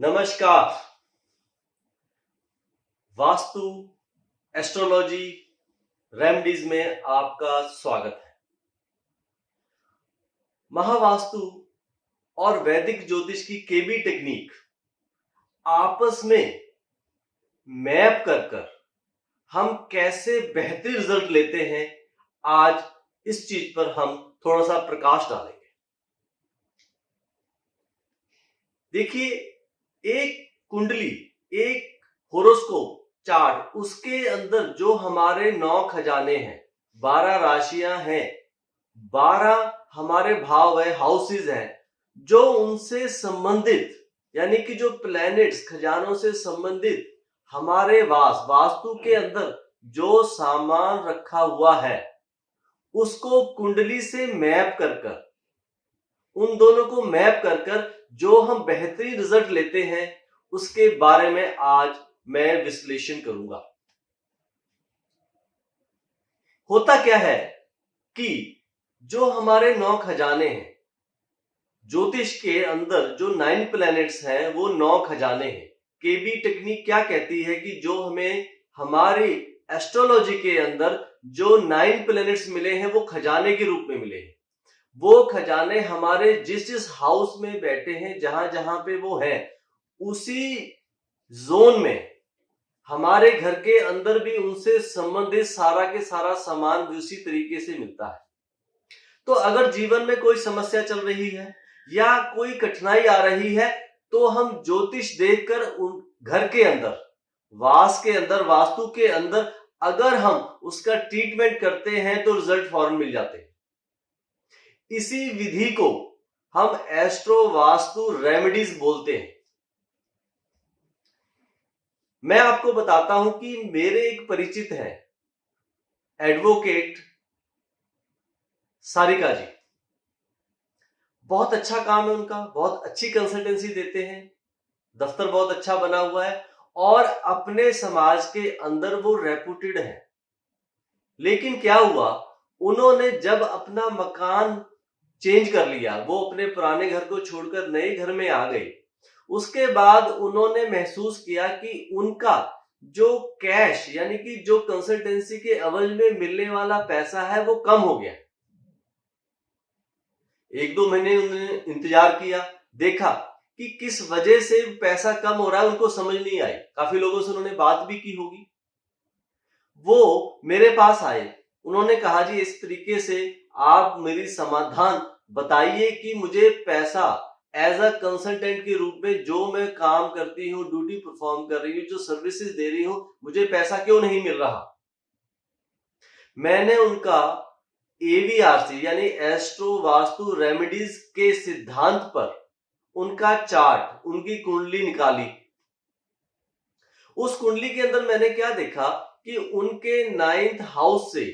नमस्कार। Vastu, astrology, remedies में आपका स्वागत है। महावास्तु और वैदिक ज्योतिष की केबी टेक्निक आपस में मैप कर हम कैसे बेहतर रिजल्ट लेते हैं, आज इस चीज पर हम थोड़ा सा प्रकाश डालेंगे। देखिए, एक कुंडली, एक होरोस्कोप चार्ट, उसके अंदर जो हमारे 9 खजाने हैं, 12 राशियां हैं, 12 हमारे भाव है, हाउसेस हैं, जो उनसे संबंधित यानी कि जो प्लैनेट्स खजानों से संबंधित हमारे वास्तु के अंदर जो सामान रखा हुआ है, उसको कुंडली से मैप कर उन दोनों को मैप कर जो हम बेहतरीन रिजल्ट लेते हैं, उसके बारे में आज मैं विश्लेषण करूंगा। होता क्या है कि जो हमारे 9 खजाने हैं, ज्योतिष के अंदर जो 9 प्लैनेट्स हैं, वो 9 खजाने हैं। केबी टेक्निक क्या कहती है कि जो हमें हमारी एस्ट्रोलॉजी के अंदर जो 9 प्लैनेट्स मिले हैं, वो खजाने के रूप में मिले हैं। वो खजाने हमारे जिस हाउस में बैठे हैं, जहां पे वो है, उसी जोन में हमारे घर के अंदर भी उनसे संबंधित सारा के सारा सामान उसी तरीके से मिलता है। तो अगर जीवन में कोई समस्या चल रही है या कोई कठिनाई आ रही है, तो हम ज्योतिष देखकर उन घर के अंदर, वास्तु के अंदर अगर हम उसका ट्रीटमेंट करते हैं तो रिजल्ट फौरन मिल जाते हैं। इसी विधि को हम एस्ट्रो वास्तु रेमेडीज बोलते हैं। मैं आपको बताता हूं कि मेरे एक परिचित हैं, एडवोकेट सारिका जी। बहुत अच्छा काम है उनका, बहुत अच्छी कंसल्टेंसी देते हैं, दफ्तर बहुत अच्छा बना हुआ है और अपने समाज के अंदर वो रेपुटेड है। लेकिन क्या हुआ, उन्होंने जब अपना मकान चेंज कर लिया, वो अपने पुराने घर को छोड़कर नए घर में आ गए, उसके बाद उन्होंने महसूस किया कि उनका जो कैश यानी कि जो कंसल्टेंसी के एवज में मिलने वाला पैसा है, वो कम हो गया। 1-2 महीने उन्होंने इंतजार किया, देखा कि किस वजह से पैसा कम हो रहा है, उनको समझ नहीं आई। काफी लोगों से उन्होंने बात भी की होगी। वो मेरे पास आए, उन्होंने कहा जी इस तरीके से आप मेरी समाधान बताइए कि मुझे पैसा एज अ कंसल्टेंट के रूप में जो मैं काम करती हूँ, ड्यूटी परफॉर्म कर रही हूँ, जो सर्विसेज दे रही हूँ, मुझे पैसा क्यों नहीं मिल रहा। मैंने उनका एवीआरसी यानी एस्ट्रो वास्तु रेमेडीज के सिद्धांत पर उनका चार्ट, उनकी कुंडली निकाली। उस कुंडली के अंदर मैंने क्या देखा कि उनके 9th हाउस से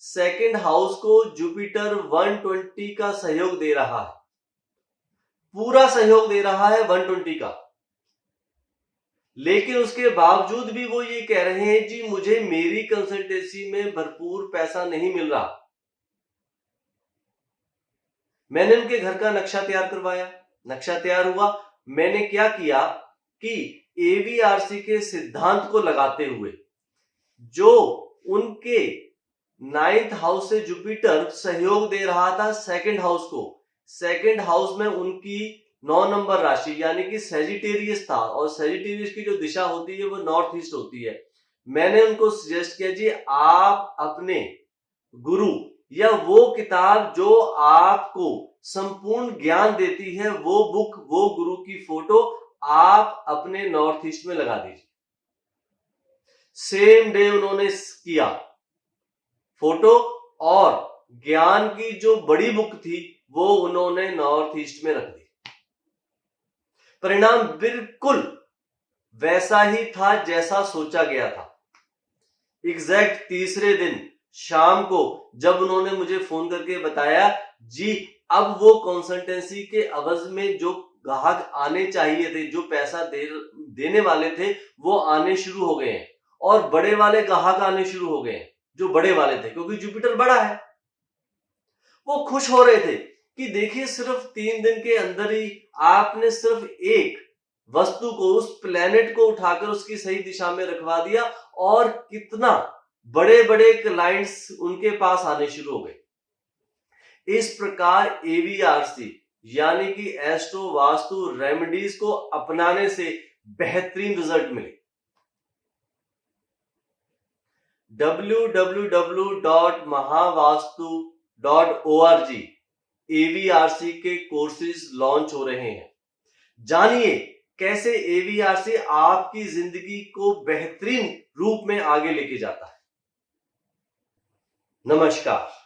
2nd हाउस को जुपिटर 120 का सहयोग दे रहा है, पूरा सहयोग दे रहा है 120 का। लेकिन उसके बावजूद भी वो ये कह रहे हैं जी मुझे मेरी कंसल्टेंसी में भरपूर पैसा नहीं मिल रहा। मैंने उनके घर का नक्शा तैयार करवाया, नक्शा तैयार हुआ। मैंने क्या किया कि एवीआरसी के सिद्धांत को लगाते हुए जो उनके 9th हाउस से जुपिटर सहयोग दे रहा था 2nd हाउस को, 2nd हाउस में उनकी 9 नंबर राशि यानी कि सैजिटेरियस था, और सैजिटेरियस की जो दिशा होती है वो नॉर्थ ईस्ट होती है। मैंने उनको सजेस्ट किया जी आप अपने गुरु या वो किताब जो आपको संपूर्ण ज्ञान देती है, वो बुक, वो गुरु की फोटो आप अपने नॉर्थ ईस्ट में लगा दीजिए। सेम डे उन्होंने किया, फोटो और ज्ञान की जो बड़ी बुक थी वो उन्होंने नॉर्थ ईस्ट में रख दी। परिणाम बिल्कुल वैसा ही था जैसा सोचा गया था। एग्जैक्ट तीसरे दिन शाम को जब उन्होंने मुझे फोन करके बताया जी अब वो कंसल्टेंसी के अवज में जो ग्राहक आने चाहिए थे, जो पैसा देने वाले थे, वो आने शुरू हो गए हैं और बड़े वाले ग्राहक आने शुरू हो गए हैं जो बड़े वाले थे, क्योंकि जुपिटर बड़ा है। वो खुश हो रहे थे कि देखिए सिर्फ 3 दिन के अंदर ही आपने सिर्फ एक वस्तु को, उस प्लेनेट को उठाकर उसकी सही दिशा में रखवा दिया और कितना बड़े बड़े क्लाइंट्स उनके पास आने शुरू हो गए। इस प्रकार एवीआरसी यानी कि एस्ट्रो वास्तु रेमेडीज को अपनाने से बेहतरीन रिजल्ट मिले। www.mahavastu.org एवीआरसी के कोर्सेज लॉन्च हो रहे हैं। जानिए कैसे एवीआरसी आपकी जिंदगी को बेहतरीन रूप में आगे लेके जाता है। नमस्कार।